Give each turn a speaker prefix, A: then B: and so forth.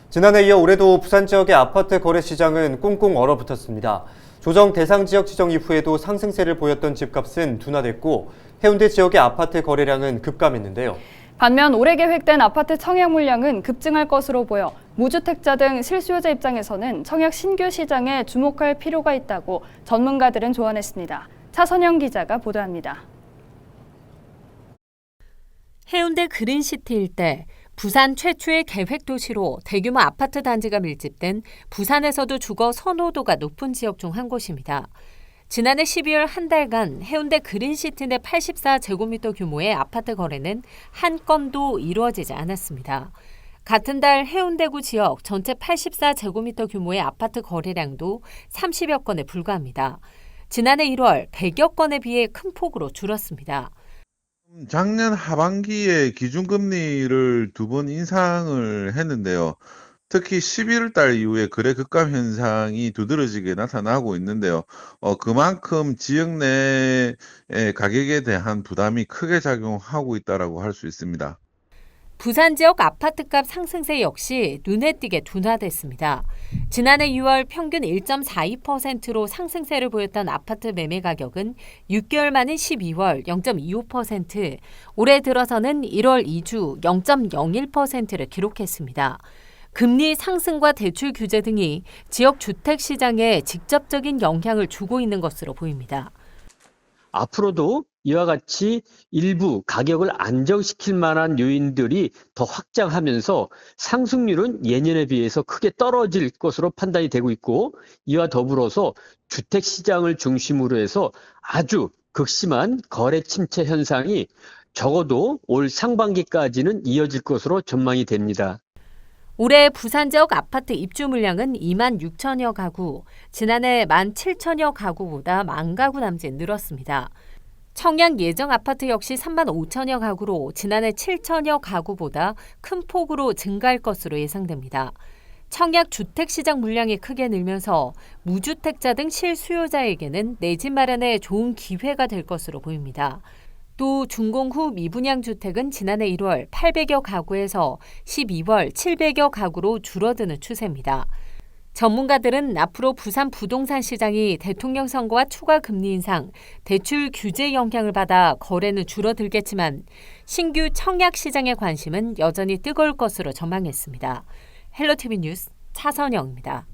A: 지난해 이어 올해도 부산 지역의 아파트 거래 시장은 꽁꽁 얼어붙었습니다. 조정 대상 지역 지정 이후에도 상승세를 보였던 집값은 둔화됐고 해운대 지역의 아파트 거래량은 급감했는데요.
B: 반면 올해 계획된 아파트 청약 물량은 급증할 것으로 보여 무주택자 등 실수요자 입장에서는 청약 신규 시장에 주목할 필요가 있다고 전문가들은 조언했습니다. 차선영 기자가 보도합니다.
C: 해운대 그린시티 일대, 부산 최초의 계획 도시로 대규모 아파트 단지가 밀집된 부산에서도 주거 선호도가 높은 지역 중 한 곳입니다. 지난해 12월 한 달간 해운대 그린시티 내 84제곱미터 규모의 아파트 거래는 한 건도 이루어지지 않았습니다. 같은 달 해운대구 지역 전체 84제곱미터 규모의 아파트 거래량도 30여 건에 불과합니다. 지난해 1월 100여 건에 비해 큰 폭으로 줄었습니다.
D: 작년 하반기에 기준금리를 2번 인상을 했는데요. 특히 11월 달 이후에 거래 급감 현상이 두드러지게 나타나고 있는데요. 그만큼 지역 내의 가격에 대한 부담이 크게 작용하고 있다고 할 수 있습니다.
C: 부산 지역 아파트값 상승세 역시 눈에 띄게 둔화됐습니다. 지난해 6월 평균 1.42%로 상승세를 보였던 아파트 매매 가격은 6개월 만인 12월 0.25%, 올해 들어서는 1월 2주 0.01%를 기록했습니다. 금리 상승과 대출 규제 등이 지역 주택 시장에 직접적인 영향을 주고 있는 것으로 보입니다.
E: 앞으로도 이와 같이 일부 가격을 안정시킬 만한 요인들이 더 확장하면서 상승률은 예년에 비해서 크게 떨어질 것으로 판단이 되고 있고, 이와 더불어서 주택시장을 중심으로 해서 아주 극심한 거래 침체 현상이 적어도 올 상반기까지는 이어질 것으로 전망이 됩니다.
C: 올해 부산 지역 아파트 입주 물량은 2만 6천여 가구, 지난해 1만 7천여 가구보다 1만 가구 남짓 늘었습니다. 청약 예정 아파트 역시 3만 5천여 가구로 지난해 7천여 가구보다 큰 폭으로 증가할 것으로 예상됩니다. 청약 주택시장 물량이 크게 늘면서 무주택자 등 실수요자에게는 내 집 마련에 좋은 기회가 될 것으로 보입니다. 또 준공 후 미분양 주택은 지난해 1월 800여 가구에서 12월 700여 가구로 줄어드는 추세입니다. 전문가들은 앞으로 부산 부동산 시장이 대통령 선거와 추가 금리 인상, 대출 규제 영향을 받아 거래는 줄어들겠지만 신규 청약 시장의 관심은 여전히 뜨거울 것으로 전망했습니다. 헬로티비 뉴스 차선영입니다.